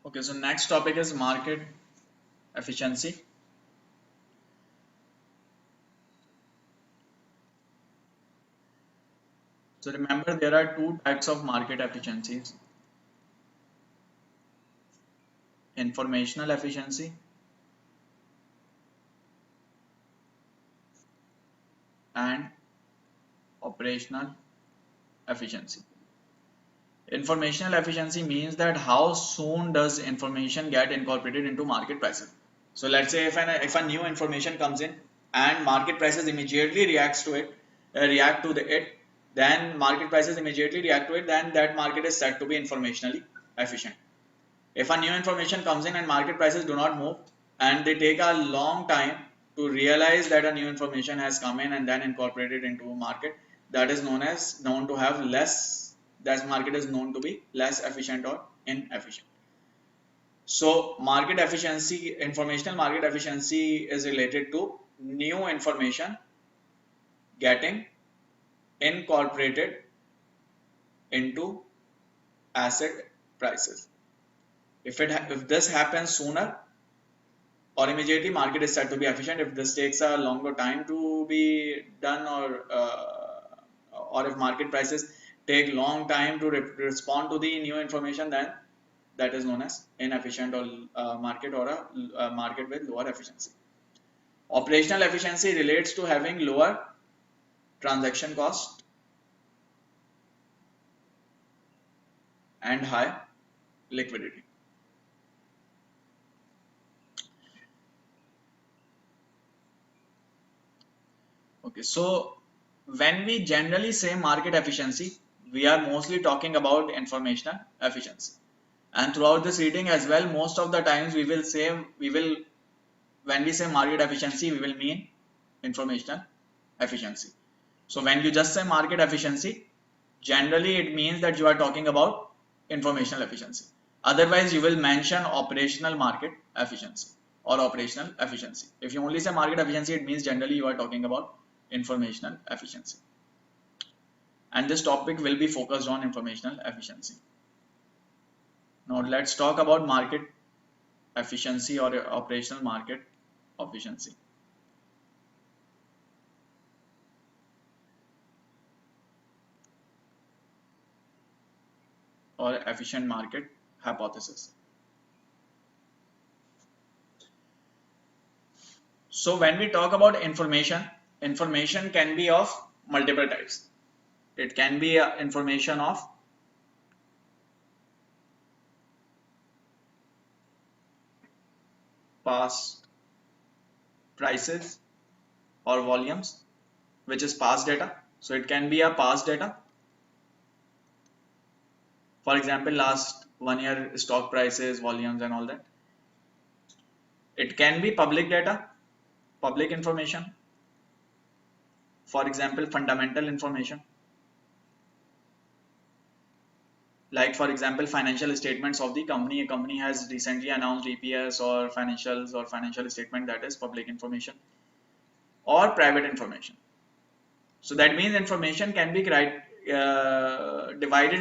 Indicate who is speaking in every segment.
Speaker 1: Okay, so next topic is market efficiency. So remember there are two types of market efficiencies: informational efficiency and operational efficiency. Informational efficiency means that how soon does information get incorporated into market prices. So let's say if a new information comes in and market prices immediately react to it, then market prices immediately react to it, then that market is said to be informationally efficient. If a new information comes in and market prices do not move and they take a long time to realize that a new information has come in and then incorporated into a market, that is known to have less, that market is known to be less efficient or inefficient. So market efficiency, informational market efficiency is related to new information getting incorporated into asset prices. If this happens sooner or immediately, market is said to be efficient. If this takes a longer time to be done, or if market prices take long time to respond to the new information, then that is known as inefficient or market, or a market with lower efficiency. Operational efficiency relates to having lower transaction cost and high liquidity. Okay, so when we generally say market efficiency, we are mostly talking about informational efficiency. And throughout this reading as well, most of the times when we say market efficiency, we will mean informational efficiency. So when you just say market efficiency, generally it means that you are talking about informational efficiency. Otherwise, you will mention operational market efficiency or operational efficiency. If you only say market efficiency, it means generally you are talking about informational efficiency. And this topic will be focused on informational efficiency. Now let's talk about market efficiency or operational market efficiency. Or efficient market hypothesis. So when we talk about information can be of multiple types. It can be information of past prices or volumes, which is past data. So it can be a past data. For example, last 1 year stock prices, volumes and all that. It can be public data, public information. For example, fundamental information. Like for example, financial statements of the company. A company has recently announced EPS or financials or financial statement, that is public information. Or private information. So that means information can be divided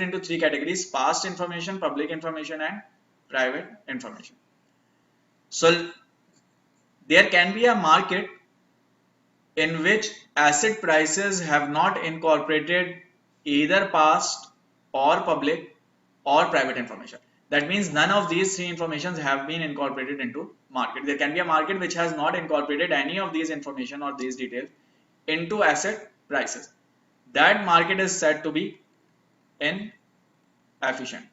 Speaker 1: into three categories: past information, public information and private information. So there can be a market in which asset prices have not incorporated either past or public or private information. That means none of these three informations have been incorporated into market. There can be a market which has not incorporated any of these information or these details into asset prices. That market is said to be inefficient.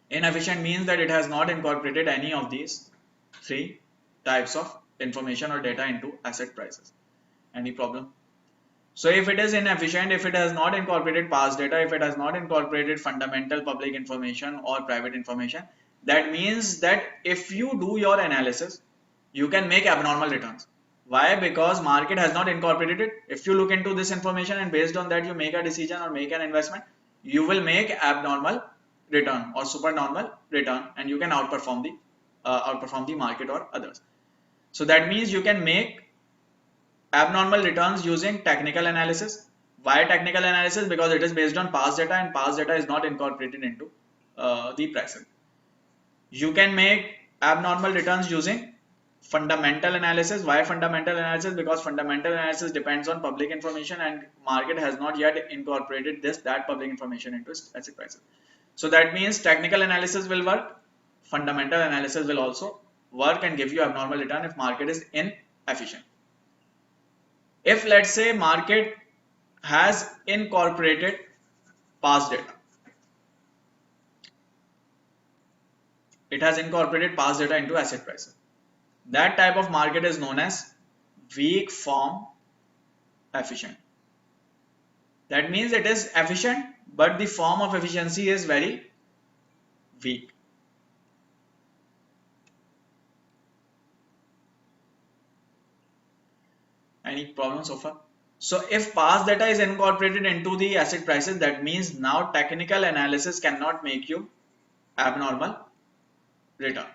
Speaker 1: Inefficient means that it has not incorporated any of these three types of information or data into asset prices. Any problem? So if it is inefficient, if it has not incorporated past data, if it has not incorporated fundamental public information or private information, that means that if you do your analysis, you can make abnormal returns. Why? Because market has not incorporated it. If you look into this information and based on that you make a decision or make an investment, you will make abnormal return or supernormal return, and you can outperform the market or others. So that means you can make abnormal returns using technical analysis. Why technical analysis? Because it is based on past data and past data is not incorporated into the pricing. You can make abnormal returns using fundamental analysis. Why fundamental analysis? Because fundamental analysis depends on public information and market has not yet incorporated that public information into asset prices. So that means technical analysis will work, fundamental analysis will also work and give you abnormal return if market is inefficient. If let's say market has incorporated past data, it has incorporated past data into asset prices, that type of market is known as weak form efficient. That means it is efficient, but the form of efficiency is very weak. Any problem so far? So if past data is incorporated into the asset prices, that means now technical analysis cannot make you abnormal return.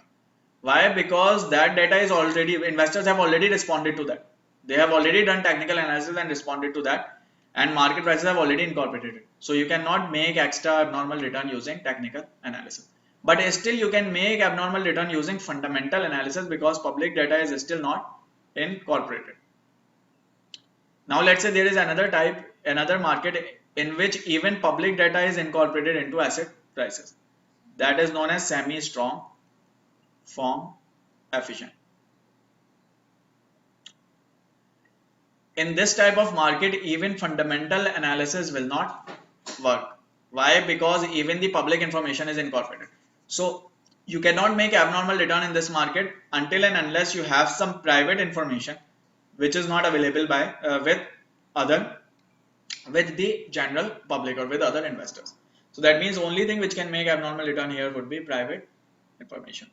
Speaker 1: Why? Because that data is already, investors have already responded to that. They have already done technical analysis and responded to that, and market prices have already incorporated it. So you cannot make extra abnormal return using technical analysis. But still you can make abnormal return using fundamental analysis because public data is still not incorporated. Now let's say there is another market in which even public data is incorporated into asset prices. That is known as semi-strong form efficient. In this type of market, even fundamental analysis will not work. Why? Because even the public information is incorporated. So you cannot make abnormal return in this market until and unless you have some private information which is not available by with the general public or with other investors. So that means only thing which can make abnormal return here would be private information.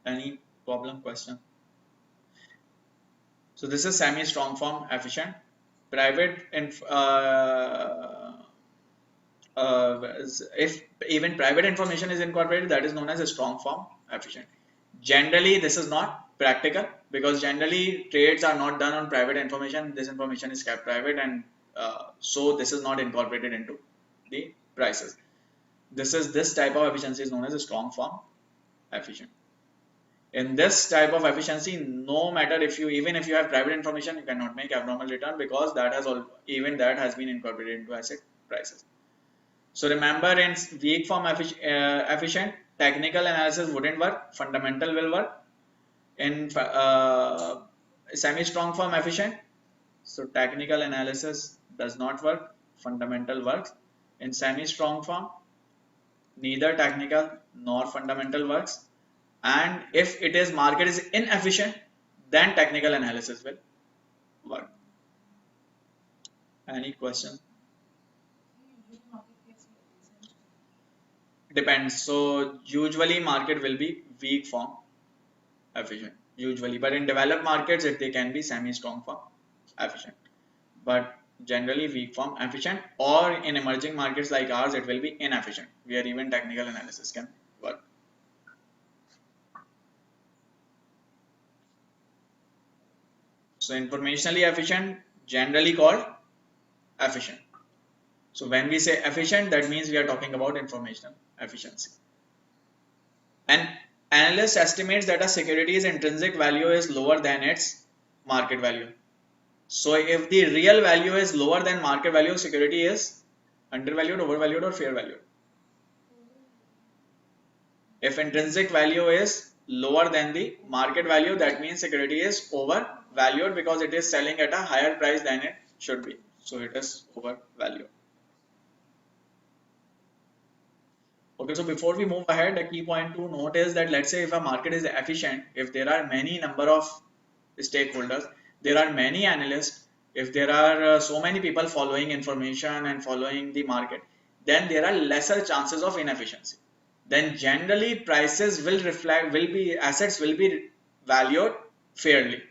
Speaker 1: Any problem, question? So this is semi-strong form efficient. Private if even private information is incorporated, that is known as a strong form efficient. Generally this is not practical because generally trades are not done on private information. This information is kept private, and so this is not incorporated into the prices. This type of efficiency is known as a strong form efficient. In this type of efficiency, no matter even if you have private information, you cannot make abnormal return because that has been incorporated into asset prices. So remember, in weak form efficient, technical analysis wouldn't work, fundamental will work. In semi-strong form efficient, so technical analysis does not work, fundamental works. In semi-strong form, neither technical nor fundamental works. And if it is market is inefficient, then technical analysis will work. Any question? Depends. So usually market will be weak form efficient usually, but in developed markets they can be semi-strong form efficient, but generally weak form efficient, or in emerging markets like ours it will be inefficient where even technical analysis can work. So informationally efficient, generally called efficient. So when we say efficient, that means we are talking about informational efficiency. An analyst estimates that a security's intrinsic value is lower than its market value. So if the real value is lower than market value, security is undervalued, overvalued, or fair value. If intrinsic value is lower than the market value, that means security is overvalued because it is selling at a higher price than it should be. So it is overvalued. Okay, so before we move ahead, a key point to note is that let's say if a market is efficient, if there are many number of stakeholders, there are many analysts, if there are so many people following information and following the market, then there are lesser chances of inefficiency. Then generally prices will assets will be valued fairly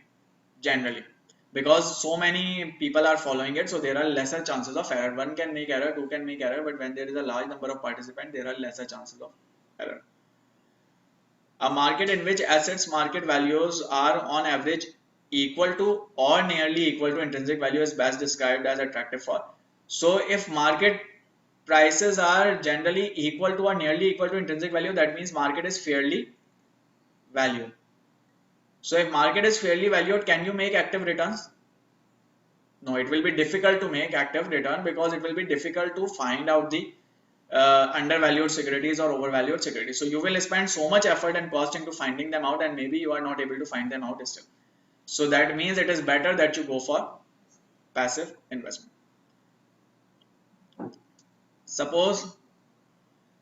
Speaker 1: generally, because so many people are following it, so there are lesser chances of error. One can make error, two can make error, but when there is a large number of participants, there are lesser chances of error. A market in which assets market values are on average equal to or nearly equal to intrinsic value is best described as attractive for. So if market prices are generally equal to or nearly equal to intrinsic value, that means market is fairly valued. So if market is fairly valued, can you make active returns? No, it will be difficult to make active return because it will be difficult to find out the undervalued securities or overvalued securities. So you will spend so much effort and cost into finding them out, and maybe you are not able to find them out still. So that means it is better that you go for passive investment. Suppose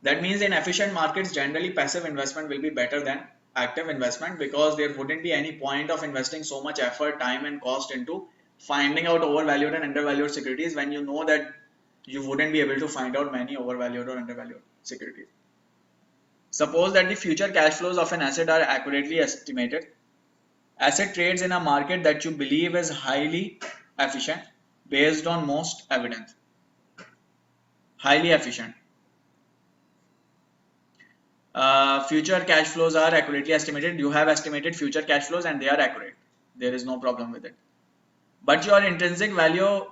Speaker 1: that means in efficient markets, generally passive investment will be better than active investment, because there wouldn't be any point of investing so much effort, time and cost into finding out overvalued and undervalued securities when you know that you wouldn't be able to find out many overvalued or undervalued securities. Suppose that the future cash flows of an asset are accurately estimated. Asset trades in a market that you believe is highly efficient based on most evidence. Highly efficient. Future cash flows are accurately estimated. You have estimated future cash flows and they are accurate. There is no problem with it. But your intrinsic value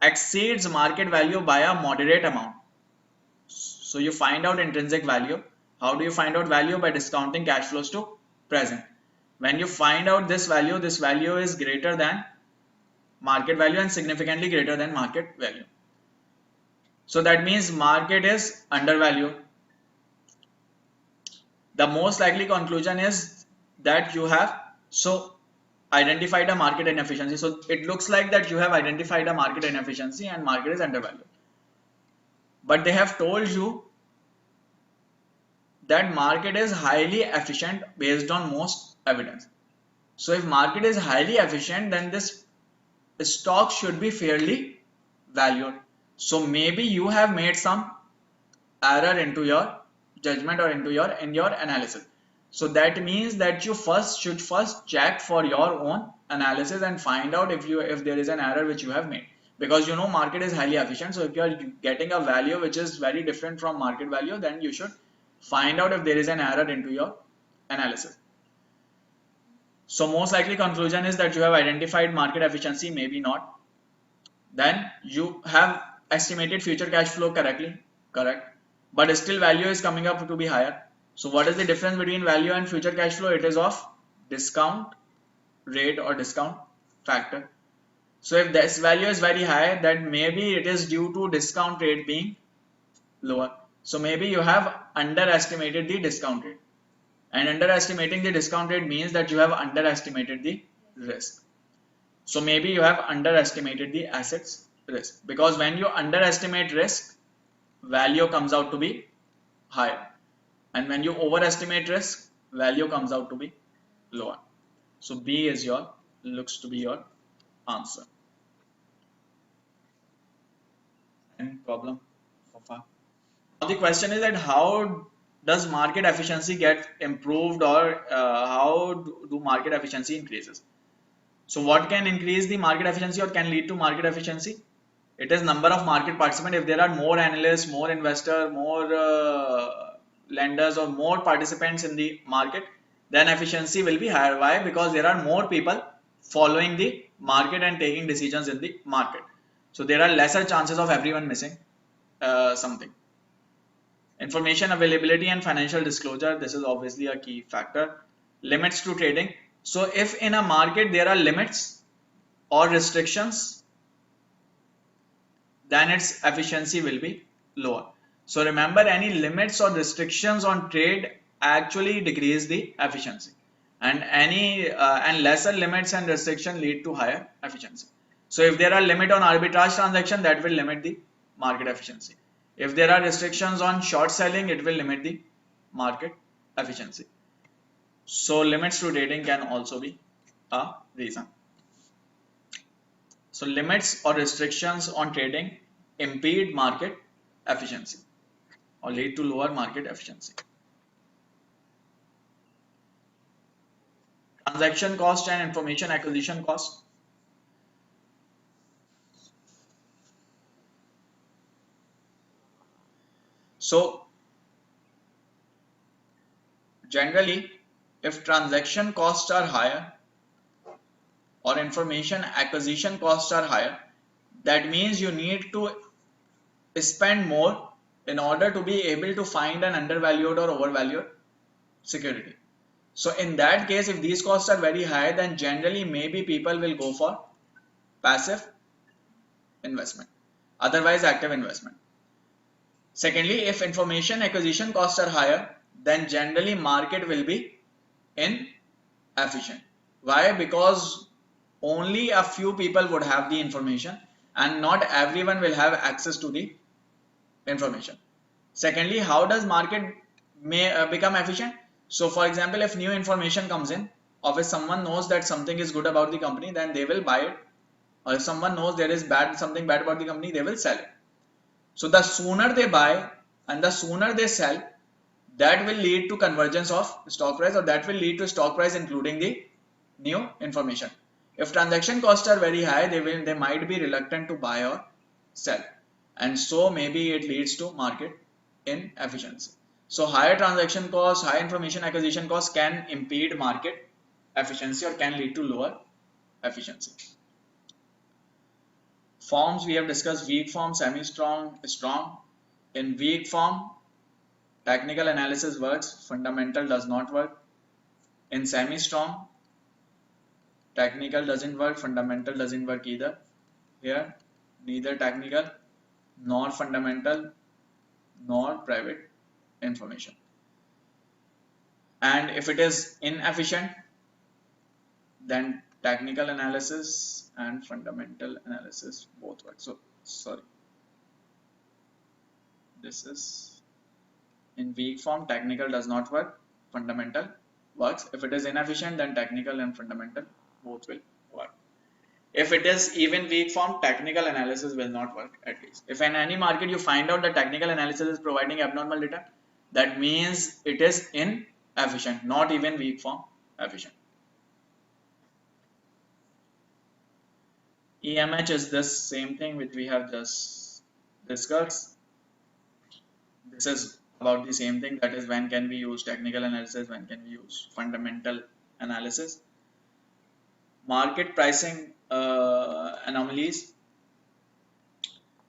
Speaker 1: exceeds market value by a moderate amount. So you find out intrinsic value. How do you find out value? By discounting cash flows to present. When you find out this value is greater than market value and significantly greater than market value. So that means market is undervalued. The most likely conclusion is that you have identified a market inefficiency. So it looks like that you have identified a market inefficiency and market is undervalued. But they have told you that market is highly efficient based on most evidence. So if market is highly efficient, then this stock should be fairly valued. So maybe you have made some error into your judgment or in your analysis. So that means that you should first check for your own analysis and find out if there is an error which you have made, because you know market is highly efficient. So if you are getting a value which is very different from market value, then you should find out if there is an error into your analysis. So most likely conclusion is that you have identified market efficiency, maybe not. Then you have estimated future cash flow correctly, correct, but still value is coming up to be higher. So what is the difference between value and future cash flow? It is of discount rate or discount factor. So if this value is very high, then maybe it is due to discount rate being lower. So maybe you have underestimated the discount rate, and underestimating the discount rate means that you have underestimated the risk. So maybe you have underestimated the assets risk, because when you underestimate risk, value comes out to be higher, and when you overestimate risk, value comes out to be lower. So B is looks to be your answer. Any problem so far? Now the question is that how does market efficiency get improved, or how do market efficiency increases? So what can increase the market efficiency or can lead to market efficiency? It is number of market participants. If there are more analysts, more investors, more lenders or more participants in the market, then efficiency will be higher. Why? Because there are more people following the market and taking decisions in the market. So there are lesser chances of everyone missing something. Information availability and financial disclosure. This is obviously a key factor. Limits to trading. So if in a market there are limits or restrictions, then its efficiency will be lower. So remember, any limits or restrictions on trade actually decrease the efficiency, and and lesser limits and restrictions lead to higher efficiency. So if there are limit on arbitrage transaction, that will limit the market efficiency. If there are restrictions on short selling, it will limit the market efficiency. So limits to trading can also be a reason. So limits or restrictions on trading impede market efficiency or lead to lower market efficiency. Transaction cost and information acquisition cost. So generally, if transaction costs are higher or information acquisition costs are higher, that means you need to spend more in order to be able to find an undervalued or overvalued security. So in that case, if these costs are very high, then generally maybe people will go for passive investment, otherwise active investment. Secondly, if information acquisition costs are higher, then generally market will be inefficient. Why? Because only a few people would have the information and not everyone will have access to the information. Secondly, how does market may become efficient? So for example, if new information comes in, or if someone knows that something is good about the company, then they will buy it. Or if someone knows there is something bad about the company, they will sell it. So the sooner they buy and the sooner they sell, that will lead to convergence of stock price, or that will lead to stock price including the new information. If transaction costs are very high, they might be reluctant to buy or sell, and so maybe it leads to market inefficiency. So higher transaction costs, high information acquisition costs can impede market efficiency or can lead to lower efficiency. Forms we have discussed: weak form, semi-strong, strong. In weak form, technical analysis works, fundamental does not work. In semi-strong, technical doesn't work, fundamental doesn't work either. Here, neither technical nor fundamental nor private information. And if it is inefficient, then technical analysis and fundamental analysis both work. So, sorry, this is in weak form, technical does not work, fundamental works. If it is inefficient, then technical and fundamental both will work. If it is even weak form, technical analysis will not work at least. If in any market you find out that technical analysis is providing abnormal data, that means it is inefficient, not even weak form efficient. EMH is this same thing which we have just discussed. This is about the same thing, that is when can we use technical analysis, when can we use fundamental analysis. Market pricing anomalies.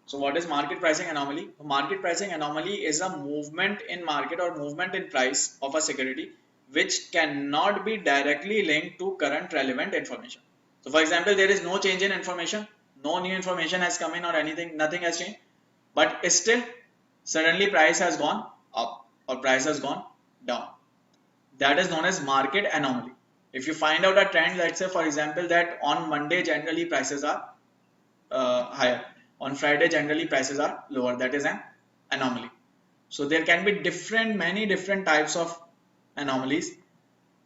Speaker 1: So what is market pricing anomaly? Market pricing anomaly is a movement in market or movement in price of a security which cannot be directly linked to current relevant information. So for example, there is no change in information, no new information has come in or anything, nothing has changed, but still suddenly price has gone up or price has gone down. That is known as market anomaly. If you find out a trend, let's say for example that on Monday generally prices are higher, on Friday generally prices are lower, that is an anomaly. So there can be many different types of anomalies,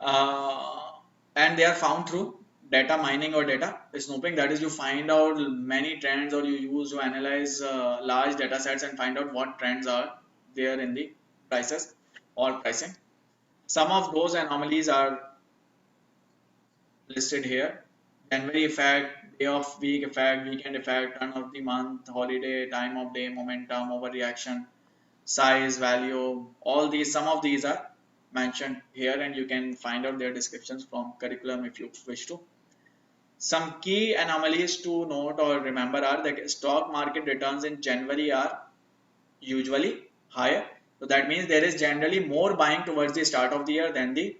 Speaker 1: and they are found through data mining or data snooping. That is, you find out many trends, or you use to analyze large data sets and find out what trends are there in the prices or pricing. Some of those anomalies are listed here: January effect, day of week effect, weekend effect, turn of the month, holiday, time of day, momentum, overreaction, size, value. All these, some of these are mentioned here, and you can find out their descriptions from curriculum if you wish to. Some key anomalies to note or remember are that stock market returns in January are usually higher. So that means there is generally more buying towards the start of the year than the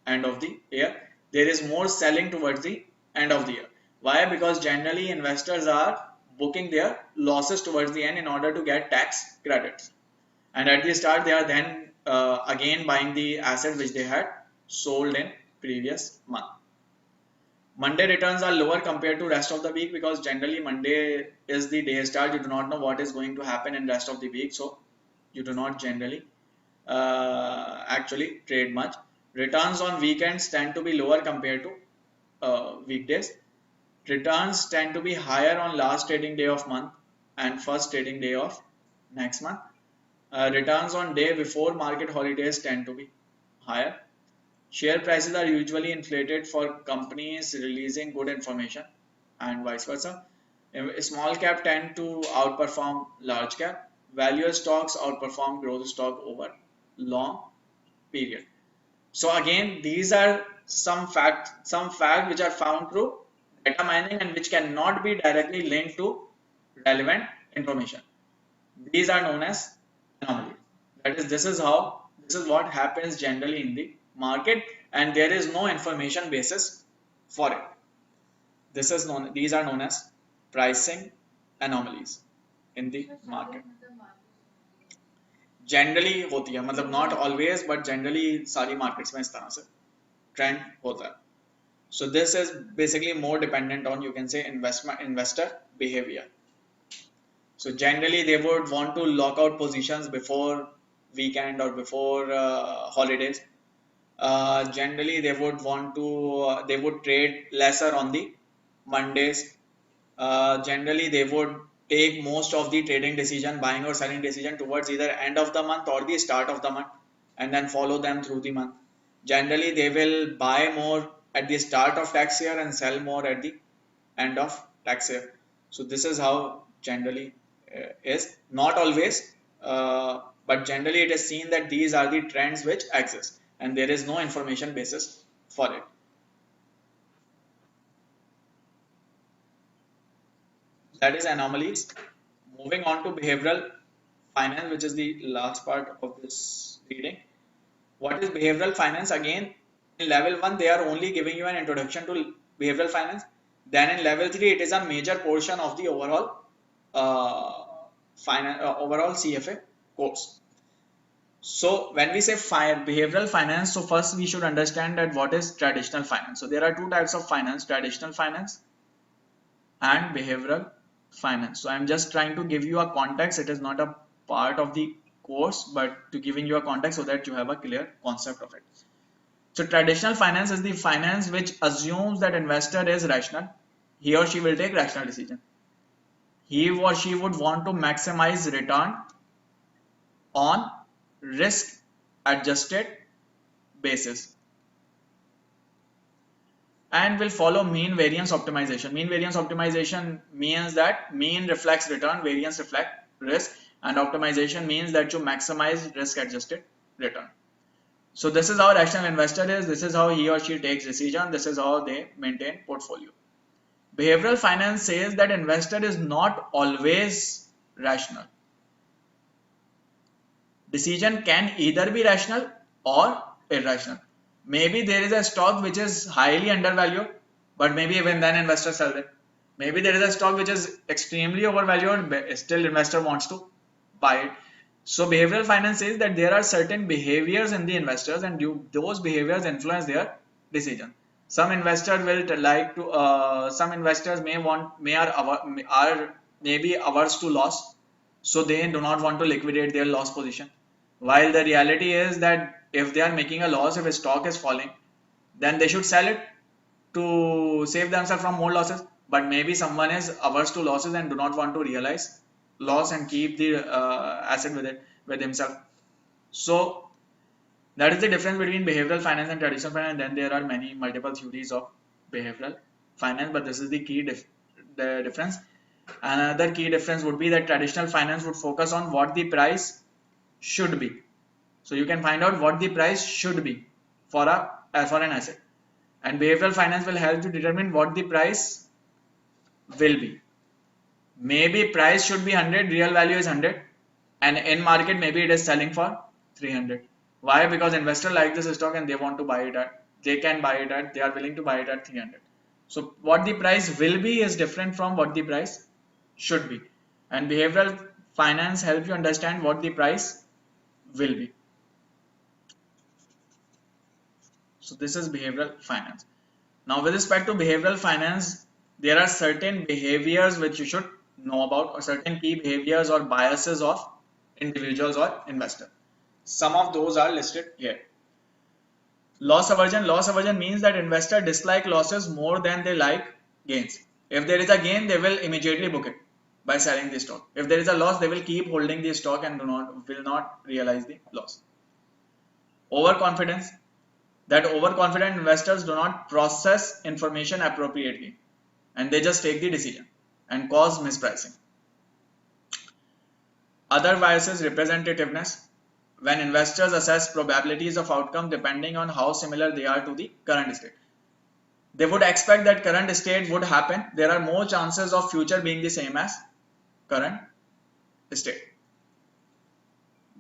Speaker 1: end of the year. There is more selling towards the end of the year. Why? Because generally investors are booking their losses towards the end in order to get tax credits, and at the start they are then again buying the asset which they had sold in previous month. Monday returns are lower compared to rest of the week because generally Monday is the day start. You do not know what is going to happen in rest of the week, so you do not generally actually trade much. Returns on weekends tend to be lower compared to weekdays. Returns tend to be higher on last trading day of month and first trading day of next month. Returns on day before market holidays tend to be higher. Share prices are usually inflated for companies releasing good information and vice versa. Small cap tend to outperform large cap. Value stocks outperform growth stock over long period. So again, these are some facts which are found through data mining and which cannot be directly linked to relevant information. These are known as anomaly. That is, this is what happens generally in the market, and there is no information basis for it. These are known as pricing anomalies in the market. Generally होती है, मतलब not always but generally सारी markets में इस तरह से trend होता है. So this is basically more dependent on, you can say, investor behavior. So generally they would want to lock out positions before weekend or before holidays. Generally they would want to they would trade lesser on the Mondays. Generally they would take most of the trading decision, buying or selling decision, towards either end of the month or the start of the month, and then follow them through the month. Generally they will buy more at the start of tax year and sell more at the end of tax year. So this is how generally is, not always, but generally it is seen that these are the trends which exist and there is no information basis for it. That is anomalies. Moving on to behavioral finance, which is the last part of this reading. What is behavioral finance? Again, in level 1 they are only giving you an introduction to behavioral finance. Then in level 3 it is a major portion of the overall overall CFA course. So when we say behavioral finance, so first we should understand that what is traditional finance. So there are two types of finance: traditional finance and behavioral finance. So I'm just trying to give you a context. It is not a part of the course, but to giving you a context so that you have a clear concept of it. So traditional finance is the finance which assumes that investor is rational. He or she will take rational decision. He or she would want to maximize return on risk adjusted basis and will follow mean variance optimization. Mean variance optimization means that mean reflects return, variance reflects risk, and optimization means that you maximize risk adjusted return. So this is how rational investor is. This is how he or she takes decision. This is how they maintain portfolio. Behavioral finance says that investor is not always rational. Decision can either be rational or irrational. Maybe there is a stock which is highly undervalued, but maybe even then investor sells it. Maybe there is a stock which is extremely overvalued, but still investor wants to buy it. So behavioral finance says that there are certain behaviors in the investors, and those behaviors influence their decision. Some investors will like to. Some investors are maybe averse to loss, so they do not want to liquidate their loss position. While the reality is that if they are making a loss, if a stock is falling, then they should sell it to save themselves from more losses. But maybe someone is averse to losses and do not want to realize loss and keep the asset with himself. So that is the difference between behavioral finance and traditional finance. And then there are multiple theories of behavioral finance, but this is the key the difference. Another key difference would be that traditional finance would focus on what the price should be. So you can find out what the price should be for an asset, and behavioral finance will help you determine what the price will be. Maybe price should be 100, real value is 100, and in market maybe it is selling for 300. Why? Because investor like this stock and they want to buy it at, they are willing to buy it at 300. So what the price will be is different from what the price should be, and behavioral finance helps you understand what the price will be. So this is behavioral finance. Now with respect to behavioral finance, there are certain behaviors which you should know about, or certain key behaviors or biases of individuals or investors. Some of those are listed here. Loss aversion. Loss aversion means that investors dislike losses more than they like gains. If there is a gain, they will immediately book it by selling the stock. If there is a loss, they will keep holding the stock and will not realize the loss. Overconfidence. That overconfident investors do not process information appropriately and they just take the decision and cause mispricing. Other biases: representativeness. When investors assess probabilities of outcome depending on how similar they are to the current state, they would expect that current state would happen. There are more chances of future being the same as current state.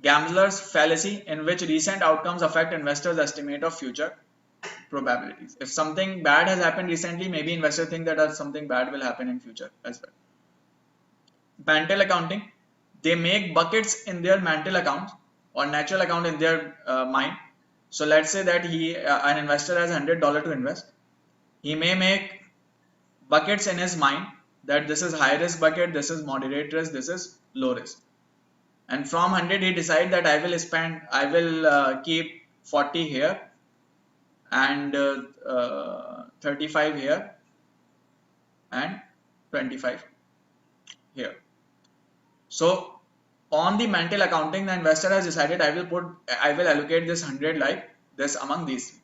Speaker 1: Gambler's fallacy, in which recent outcomes affect investors' estimate of future probabilities. If something bad has happened recently, maybe investors think that something bad will happen in future as well. Mantle accounting, they make buckets in their mantle account or natural account in their mind. So let's say that an investor has $100 to invest. He may make buckets in his mind that this is high risk bucket, this is moderate risk, this is low risk. And from 100 he decide that I will keep 40 here and 35 here and 25 here. So on the mental accounting, the investor has decided I will allocate this 100 like this among these.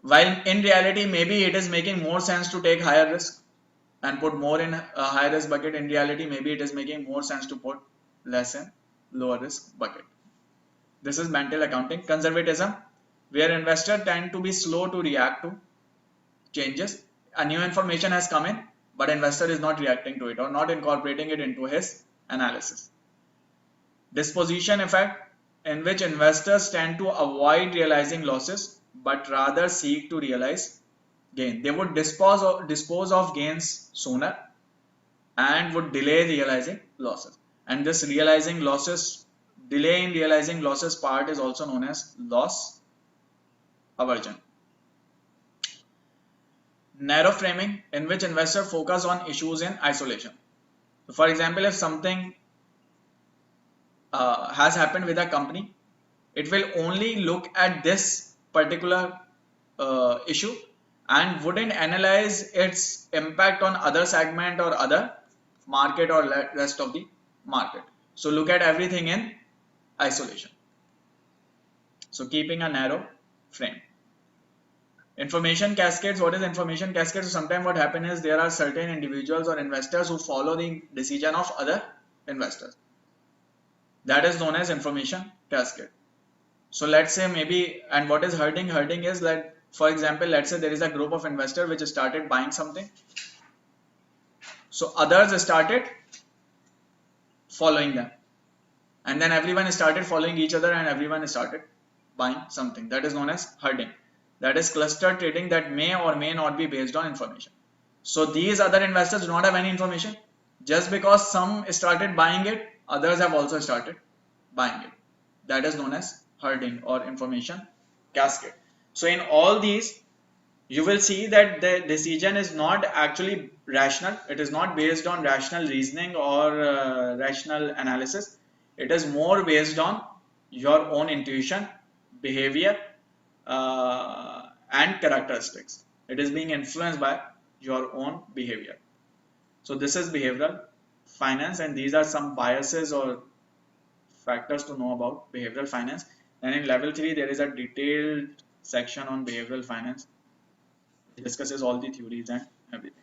Speaker 1: While in reality, maybe it is making more sense to take higher risk and put more in a high risk bucket. In reality, maybe it is making more sense to put less in lower risk bucket. This is mental accounting. Conservatism, where investors tend to be slow to react to changes. A new information has come in, but investor is not reacting to it or not incorporating it into his analysis. Disposition effect, in which investors tend to avoid realizing losses but rather seek to realize gain. They would dispose of gains sooner and would delay realizing losses. And this delay in realizing losses part is also known as loss aversion. Narrow framing, in which investors focus on issues in isolation. So for example, if something has happened with a company, it will only look at this particular issue and wouldn't analyze its impact on other segment or other market or rest of the market. So look at everything in isolation. So keeping a narrow frame. Information cascades. What is information cascade? So sometimes what happens is there are certain individuals or investors who follow the decision of other investors. That is known as information cascade. So let's say maybe, and what is hurting? Hurting is that, for example, let's say there is a group of investors which started buying something. So others started following them. And then everyone started following each other and everyone started buying something. That is known as herding. That is cluster trading that may or may not be based on information. So these other investors do not have any information. Just because some started buying it, others have also started buying it. That is known as herding or information cascade. So in all these, you will see that the decision is not actually rational. It is not based on rational reasoning or rational analysis. It is more based on your own intuition, behavior, and characteristics. It is being influenced by your own behavior. So this is behavioral finance, and these are some biases or factors to know about behavioral finance. And in level 3 there is a detailed section on behavioral finance. It discusses all the theories and everything.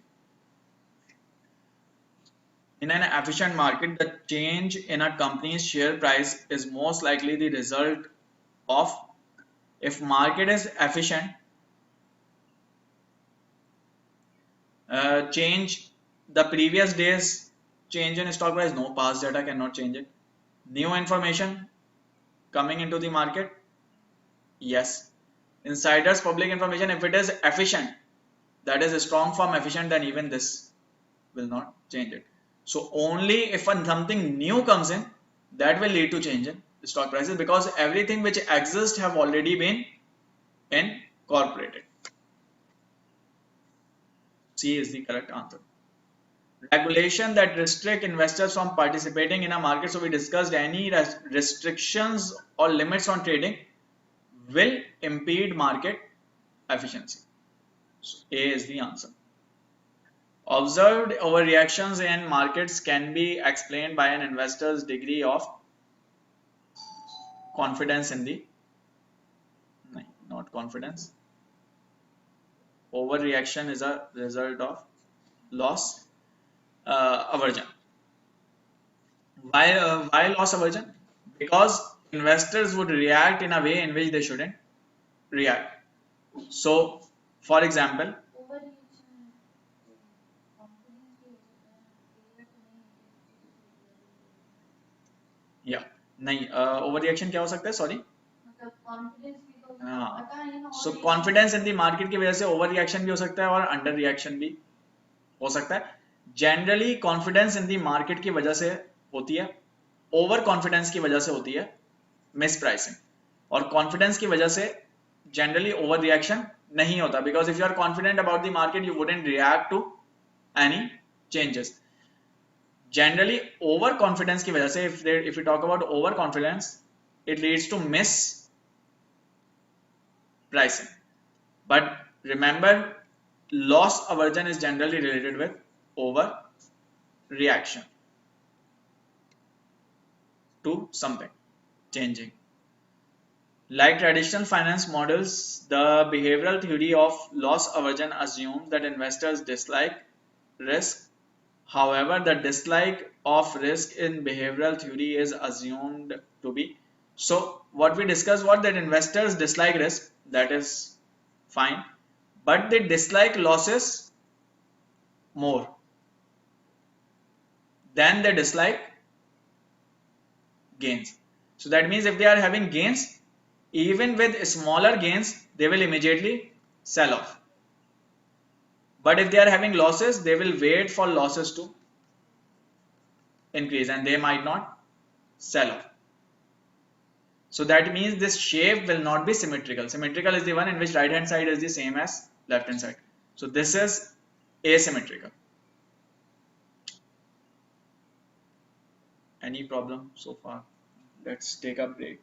Speaker 1: In an efficient market, the change in a company's share price is most likely the result of, if market is efficient, change the previous day's change in stock price. No, past data cannot change it. New information coming into the market, yes. Insiders public information, if it is efficient, that is a strong form efficient, then even this will not change it. So only if something new comes in, that will lead to change in stock prices, because everything which exists have already been incorporated. C is the correct answer. Regulation that restrict investors from participating in a market. So we discussed any restrictions or limits on trading will impede market efficiency. So A is the answer. Observed overreactions in markets can be explained by an investor's degree of confidence in the, not confidence. Overreaction is a result of loss aversion. Why loss aversion? Because investors would react in a way in which they shouldn't react. So, for example, yeah. नहीं, over reaction क्या हो सकता है, sorry, हाँ, सो confidence in the market की वजह से over reaction भी हो सकता है और अंडर रिएक्शन भी हो सकता है। Generally confidence in the market की वजह से होती है, ओवर कॉन्फिडेंस की वजह से होती है मिस प्राइसिंग, और कॉन्फिडेंस की वजह से जनरली ओवर रिएक्शन नहीं होता, because if you are confident about the market you wouldn't react to any changes. Generally over confidence की वजह से, if you talk about over confidence, it leads to miss pricing. But remember, loss aversion is generally related with over reaction to something changing. Like traditional finance models, the behavioral theory of loss aversion assumes that investors dislike risk. However, the dislike of risk in behavioral theory is assumed to be. So, what we discussed was that investors dislike risk, that is fine, but they dislike losses more than they dislike gains. So that means if they are having gains, even with smaller gains, they will immediately sell off. But if they are having losses, they will wait for losses to increase and they might not sell off. So that means this shape will not be symmetrical. Symmetrical is the one in which right hand side is the same as left hand side. So this is asymmetrical. Any problem so far? Let's take a break.